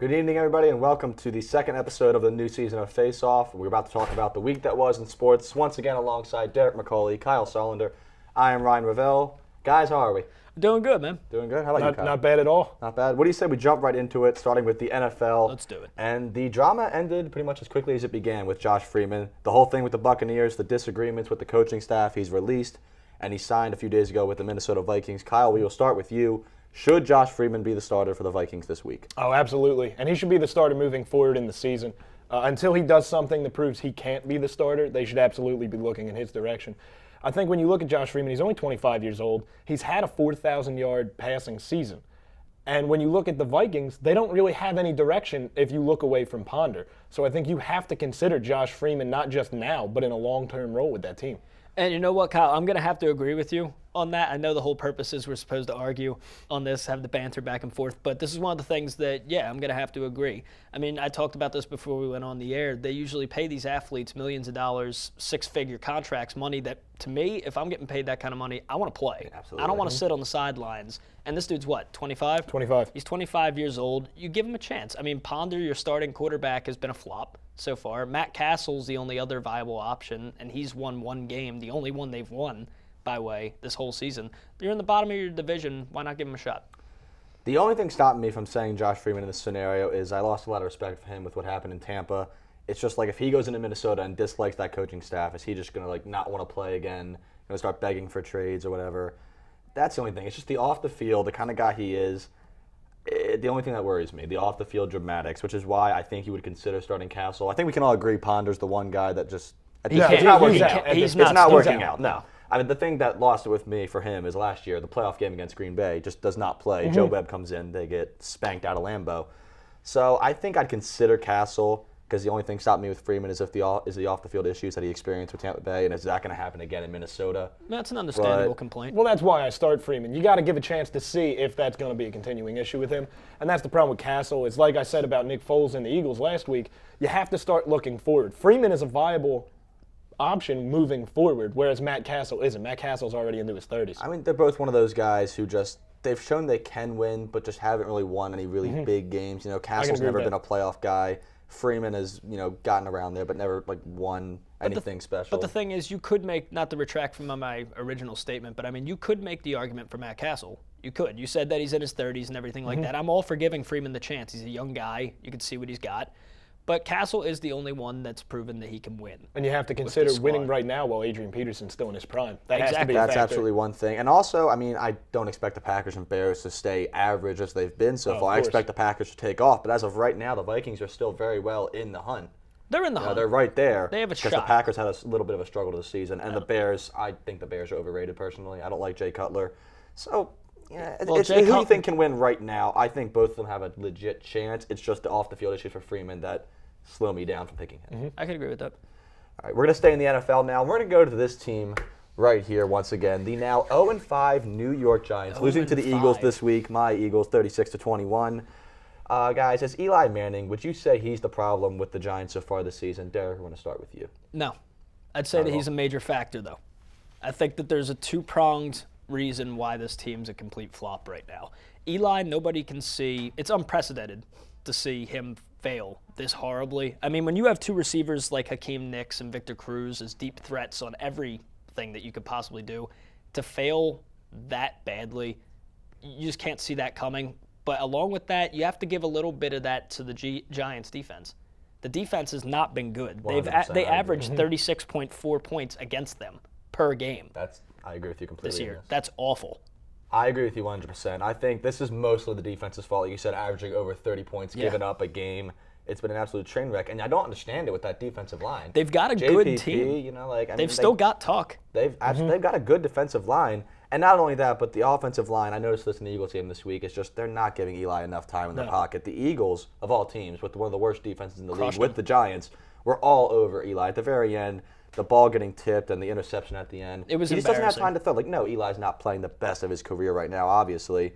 Good evening, everybody, and welcome to the second episode of the new season of Face Off. We're about to talk about the week that was in sports, once again alongside Derek McCauley, Kyle Solander. I am Ryan Ravel. Guys, how are we? Doing good, man. Doing good? How about you, Kyle? Not bad at all. Not bad. What do you say we jump right into it, starting with the NFL? Let's do it. And the drama ended pretty much as quickly as it began with Josh Freeman. The whole thing with the Buccaneers, the disagreements with the coaching staff, he's released, and he signed a few days ago with the Minnesota Vikings. Kyle, we will start with you. Should Josh Freeman be the starter for the Vikings this week? Oh, absolutely. And he should be the starter moving forward in the season. Until he does something that proves he can't be the starter, they should absolutely be looking in his direction. I think when you look at Josh Freeman, he's only 25 years old. He's had a 4,000-yard passing season. And when you look at the Vikings, they don't really have any direction if you look away from Ponder. So I think you have to consider Josh Freeman not just now, but in a long-term role with that team. And you know what, Kyle? I'm going to have to agree with you on that. I know the whole purpose is we're supposed to argue on this, have the banter back and forth, but this is one of the things that, I'm going to have to agree. I mean, I talked about this before we went on the air. They usually pay these athletes millions of dollars, six-figure contracts, money that, to me, if I'm getting paid that kind of money, I want to play. Absolutely. I don't want to sit on the sidelines. And this dude's what, 25? 25. He's 25 years old. You give him a chance. I mean, Ponder, your starting quarterback, has been a flop so far. Matt Castle's the only other viable option, and he's won one game, the only one they've won, by way, this whole season. You're in the bottom of your division. Why not give him a shot? The only thing stopping me from saying Josh Freeman in this scenario is I lost a lot of respect for him with what happened in Tampa. It's just like if he goes into Minnesota and dislikes that coaching staff, is he just going to not want to play again, going to start begging for trades or whatever? That's the only thing. It's just the off the field, the kind of guy he is. The only thing that worries me, the off the field dramatics, which is why I think you would consider starting Castle. I think we can all agree Ponder's the one guy that just it's not working out. He's It's not working out. out. No. I mean, the thing that lost it with me for him is last year, the playoff game against Green Bay just does not play. Joe Webb comes in, they get spanked out of Lambeau. So I think I'd consider Castle because the only thing stopping me with Freeman is the off-the-field issues that he experienced with Tampa Bay, and is that going to happen again in Minnesota? That's an understandable complaint. Well, that's why I start Freeman. You got to give a chance to see if that's going to be a continuing issue with him. And that's the problem with Castle. It's like I said about Nick Foles and the Eagles last week. You have to start looking forward. Freeman is a viable option moving forward, whereas Matt Castle isn't. Matt Castle's already into his 30s. I mean, they're both one of those guys who they've shown they can win, but just haven't really won any really big games. Castle's never been a playoff guy. Freeman has, gotten around there, but never won anything special. But the thing is, you could make, not to retract from my original statement, but I mean, you could make the argument for Matt Castle. You could. You said that he's in his 30s and everything like that. I'm all for giving Freeman the chance. He's a young guy. You can see what he's got. But Castle is the only one that's proven that he can win. And you have to consider winning right now while Adrian Peterson's still in his prime. That has to be a That's factor. absolutely one thing. And also, I mean, I don't expect the Packers and Bears to stay average as they've been so far. I expect the Packers to take off. But as of right now, the Vikings are still very well in the hunt. They're in the hunt. They're right there. They have a shot. Because the Packers had a little bit of a struggle this season. And the Bears, I think the Bears are overrated personally. I don't like Jay Cutler. So, who do you think can win right now? I think both of them have a legit chance. It's just the off-the-field issues for Freeman that slow me down from picking him. I can agree with that. All right, we're going to stay in the NFL now. We're going to go to this team right here once again. The now 0-5 New York Giants, losing to the Eagles this week. My Eagles, 36-21. Guys, as Eli Manning, would you say he's the problem with the Giants so far this season? Derek, we're going to start with you. No. I'd say that he's a major factor, though. I think that there's a two-pronged reason why this team's a complete flop right now. Eli, nobody can see. It's unprecedented to see him fail this horribly. I mean, when you have two receivers like Hakeem Nicks and Victor Cruz as deep threats on everything that you could possibly do, to fail that badly, you just can't see that coming. But along with that, you have to give a little bit of that to the Giants' defense. The defense has not been good. They averaged 36.4 points against them per game. I agree with you completely. This year. That's awful. I agree with you 100%. I think this is mostly the defense's fault. Like you said, averaging over 30 points, giving up a game. It's been an absolute train wreck, and I don't understand it with that defensive line. They've got a good team. They've still got Tuck. They've got a good defensive line, and not only that, but the offensive line. I noticed this in the Eagles game this week. It's just they're not giving Eli enough time in the pocket. The Eagles, of all teams, with one of the worst defenses in the league, with the Giants, were all over Eli at the very end. The ball getting tipped and the interception at the end. It was he just doesn't have time to throw. No, Eli's not playing the best of his career right now, obviously,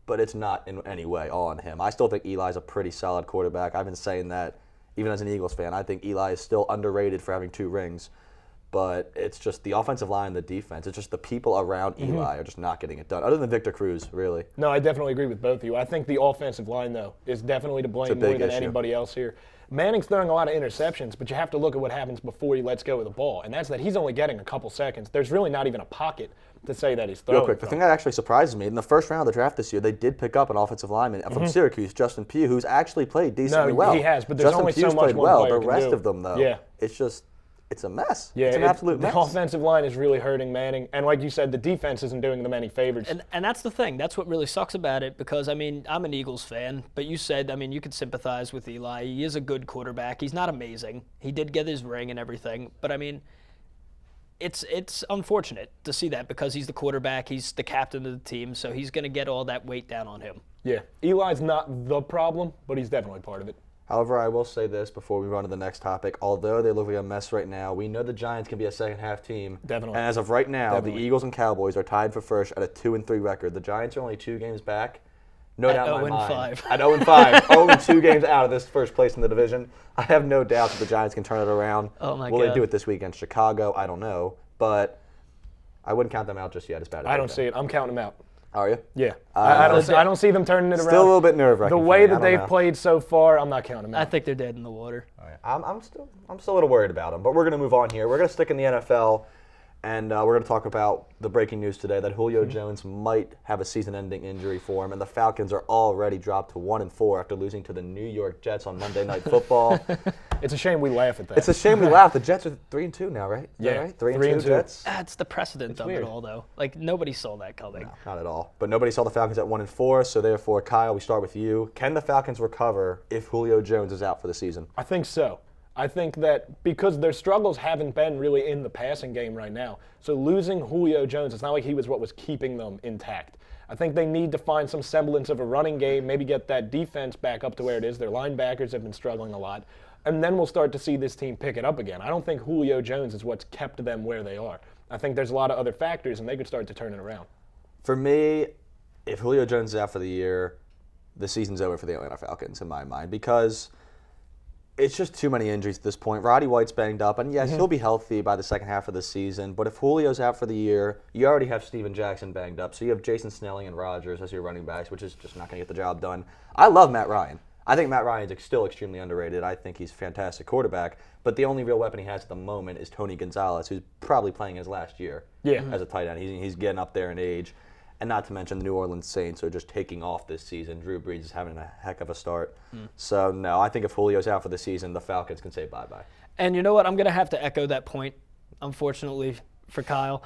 but it's not in any way all on him. I still think Eli's a pretty solid quarterback. I've been saying that even as an Eagles fan. I think Eli is still underrated for having 2 rings. but it's just the offensive line and the defense. It's just the people around Eli are just not getting it done, other than Victor Cruz, really. No, I definitely agree with both of you. I think the offensive line, though, is definitely to blame more than anybody else here. Manning's throwing a lot of interceptions, but you have to look at what happens before he lets go of the ball, and that's that he's only getting a couple seconds. There's really not even a pocket to say that he's throwing. Real quick, the thing that actually surprises me, in the first round of the draft this year, they did pick up an offensive lineman from Syracuse, Justin Pugh, who's actually played decently well. He has, but there's Justin only Pugh's so much played one well. player The can rest do. of them, though, it's a mess. Yeah, it's an absolute mess. The offensive line is really hurting Manning, and like you said, the defense isn't doing them any favors. And that's the thing. That's what really sucks about it because, I mean, I'm an Eagles fan, but you said, I mean, you could sympathize with Eli. He is a good quarterback. He's not amazing. He did get his ring and everything, but, I mean, it's unfortunate to see that because he's the quarterback, he's the captain of the team, so he's going to get all that weight down on him. Yeah, Eli's not the problem, but he's definitely part of it. However, I will say this before we run to the next topic. Although they look like a mess right now, we know the Giants can be a second-half team. Definitely. And as of right now, the Eagles and Cowboys are tied for first at a 2-3 record. The Giants are only 2 games back. No doubt in my mind. At 0-5. Only 2 games out of this first place in the division. I have no doubt that the Giants can turn it around. Oh, my Will God. they do it this week against Chicago? I don't know. But I wouldn't count them out just yet. As bad as I don't see it. I'm counting them out. Are you? Yeah. I don't see them turning it around. Still a little bit nerve-wracking. The way that I don't they've know. played so far, I'm not counting them out. I think they're dead in the water. All right. I'm still a little worried about them, but we're going to move on here. We're going to stick in the NFL, and we're going to talk about the breaking news today that Julio Jones might have a season-ending injury for him, and the Falcons are already dropped to 1-4 after losing to the New York Jets on Monday Night Football. It's a shame we laugh at that. It's a shame we laugh. The Jets are 3-2 now, right? Is that Yeah, right? 3-2 3-2. Jets. That's the precedent of weird. it all, though. Like, nobody saw that coming. No, not at all. But nobody saw the Falcons at 1-4, so therefore, Kyle, we start with you. Can the Falcons recover if Julio Jones is out for the season? I think so. I think that because their struggles haven't been really in the passing game right now. So losing Julio Jones, it's not like he was what was keeping them intact. I think they need to find some semblance of a running game, maybe get that defense back up to where it is. Their linebackers have been struggling a lot. And then we'll start to see this team pick it up again. I don't think Julio Jones is what's kept them where they are. I think there's a lot of other factors, and they could start to turn it around. For me, if Julio Jones is out for the year, the season's over for the Atlanta Falcons in my mind because it's just too many injuries at this point. Roddy White's banged up, and yes, he'll be healthy by the second half of the season. But if Julio's out for the year, you already have Steven Jackson banged up. So you have Jason Snelling and Rodgers as your running backs, which is just not going to get the job done. I love Matt Ryan. I think Matt Ryan's still extremely underrated. I think he's a fantastic quarterback. But the only real weapon he has at the moment is Tony Gonzalez, who's probably playing his last year as a tight end. He's getting up there in age. And not to mention the New Orleans Saints are just taking off this season. Drew Brees is having a heck of a start. So, no, I think if Julio's out for the season, the Falcons can say bye-bye. And you know what? I'm going to have to echo that point, unfortunately, for Kyle.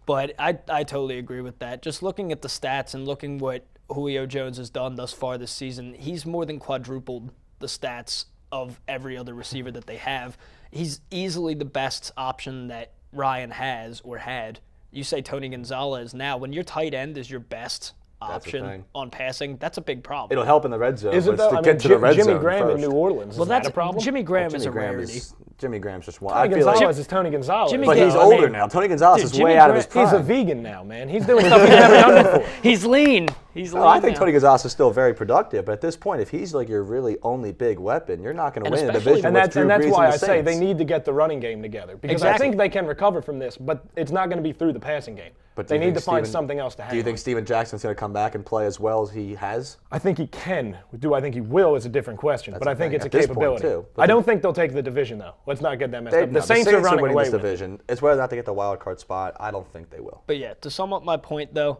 But I totally agree with that. Just looking at the stats and looking what Julio Jones has done thus far this season, he's more than quadrupled the stats of every other receiver that they have. He's easily the best option that Ryan has or had. You say Tony Gonzalez. Now, when your tight end is your best option on passing, that's a big problem. It'll help in the red zone. Is it but though? to get to the red Jimmy zone Graham first. in New Orleans. Well, is that a problem? Jimmy Graham is a Graham rarity. Jimmy Graham's just one. Tony I feel Gonzalez like, is Tony Gonzalez. Jimmy but he's I older mean, now. Tony Gonzalez is Jimmy way out of his Graham- prime. He's a vegan now, man. He's doing stuff he's never done before. He's lean. He's lean. I think now. Tony Gonzalez is still very productive, but at this point, if he's like your really only big weapon, you're not going to And win a especially- division And with that's, Drew and that's Brees why and I the say they Saints. need to get the running game together. Because I Exactly. think they can recover from this, but it's not going to be through the passing game. But do they you need think to find Steven- something else to hang Do you on. think Steven Jackson's going to come back and play as well as he has? I think he can. Do I think he will is a different question. But the I think thing. it's a At this point, capability. too. But I don't think they'll take the division, though. Let's not get that messed up. No, The Saints are running winning away this with it. division. It's whether or not they get the wild card spot. I don't think they will. But yeah, to sum up my point, though,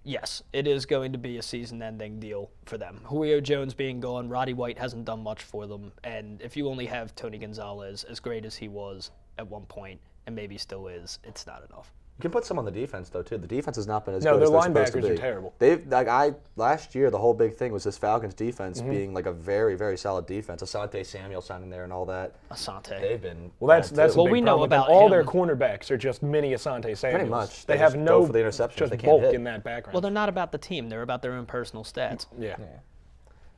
yes, it is going to be a season-ending deal for them. Julio Jones being gone, Roddy White hasn't done much for them, and if you only have Tony Gonzalez, as great as he was at one point, and maybe still is, it's not enough. You can put some on the defense though too. The defense has not been as No, good their as they're supposed to linebackers be. are terrible. They've last year the whole big thing was this Falcons defense being like a very very solid defense. Asante Samuel signing there and all that. Asante. They've been Well, that's bad, a too. Well, big we know problem. about all him. their cornerbacks are just mini Asante Samuels. Pretty much. They They have just no go for the interceptions. just They can't bulk hit. in that background. Well, they're not about the team. They're about their own personal stats. yeah.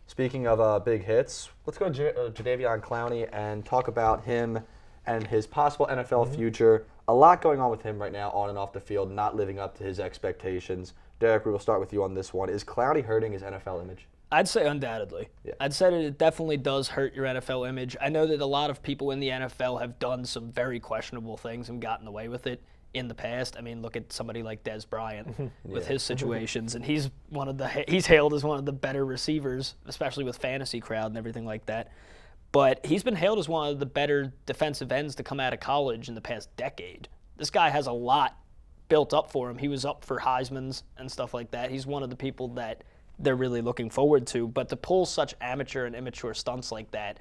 Speaking of big hits, let's go to Jadeveon Clowney and talk about him and his possible NFL future. A lot going on with him right now on and off the field, not living up to his expectations. Derek, we will start with you on this one. Is Clowney hurting his NFL image? I'd say undoubtedly. Yeah. I'd say that it definitely does hurt your NFL image. I know that a lot of people in the NFL have done some very questionable things and gotten away with it in the past. I mean, look at somebody like Des Bryant with his situations, and he's hailed as one of the better receivers, especially with fantasy crowd and everything like that. But he's been hailed as one of the better defensive ends to come out of college in the past decade. This guy has a lot built up for him. He was up for Heisman's and stuff like that. He's one of the people that they're really looking forward to. But to pull such amateur and immature stunts like that,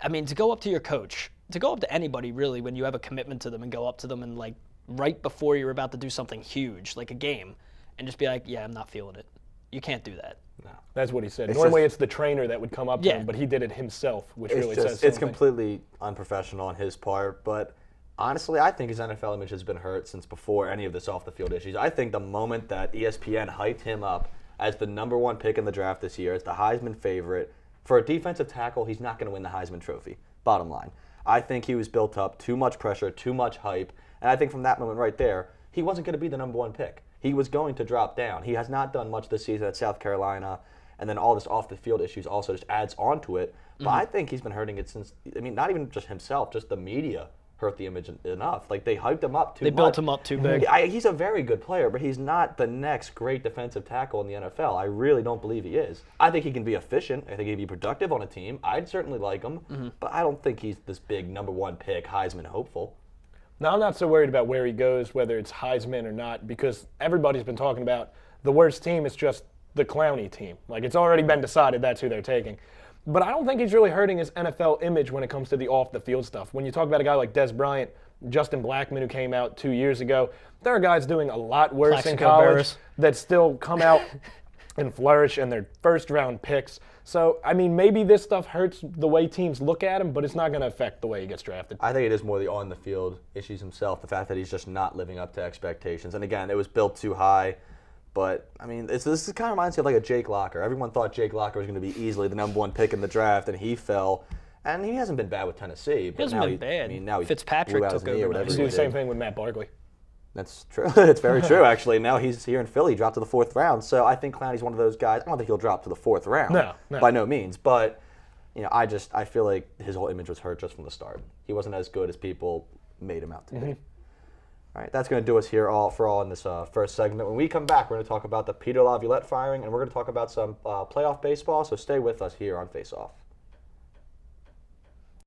I mean, to go up to your coach, to go up to anybody really when you have a commitment to them and go up to them and like right before you're about to do something huge, like a game, and just be like, yeah, I'm not feeling it. You can't do that. No. That's what he said. Normally it's the trainer that would come up to him, but he did it himself, which really says something. It's completely unprofessional on his part, but honestly, I think his NFL image has been hurt since before any of this off-the-field issues. I think the moment that ESPN hyped him up as the number 1 pick in the draft this year, as the Heisman favorite, for a defensive tackle, he's not going to win the Heisman Trophy, bottom line. I think he was built up, too much pressure, too much hype, and I think from that moment right there, he wasn't going to be the number 1 pick. He was going to drop down. He has not done much this season at South Carolina, and then all this off-the-field issues also just adds on to it. But I think he's been hurting it since, I mean, not even just himself, just the media hurt the image enough. Like, they hyped him up too much. They built him up too big. He's a very good player, but he's not the next great defensive tackle in the NFL. I really don't believe he is. I think he can be efficient. I think he'd be productive on a team. I'd certainly like him, but I don't think he's this big number 1 pick, Heisman hopeful. Now, I'm not so worried about where he goes, whether it's Heisman or not, because everybody's been talking about the worst team is just the Clowney team. Like, it's already been decided that's who they're taking. But I don't think he's really hurting his NFL image when it comes to the off-the-field stuff. When you talk about a guy like Des Bryant, Justin Blackmon, who came out 2 years ago, there are guys doing a lot worse in college that still come out and flourish, and they're first-round picks. So, I mean, maybe this stuff hurts the way teams look at him, but it's not going to affect the way he gets drafted. I think it is more the on-the-field issues himself, the fact that he's just not living up to expectations. And again, it was built too high. But, I mean, this kind of reminds me of like a Jake Locker. Everyone thought Jake Locker was going to be easily the number 1 pick in the draft, and he fell. And he hasn't been bad with Tennessee. But he hasn't been bad. I mean, now Fitzpatrick took over. He's doing the same thing with Matt Barkley. That's true. It's very true, actually. Now he's here in Philly, dropped to the 4th round. So I think Clowney's one of those guys. I don't think he'll drop to the 4th round. No. By no means. But, you know, I feel like his whole image was hurt just from the start. He wasn't as good as people made him out to be. All right, that's going to do us here in this first segment. When we come back, we're going to talk about the Peter Laviolette firing, and we're going to talk about some playoff baseball. So stay with us here on Face Off.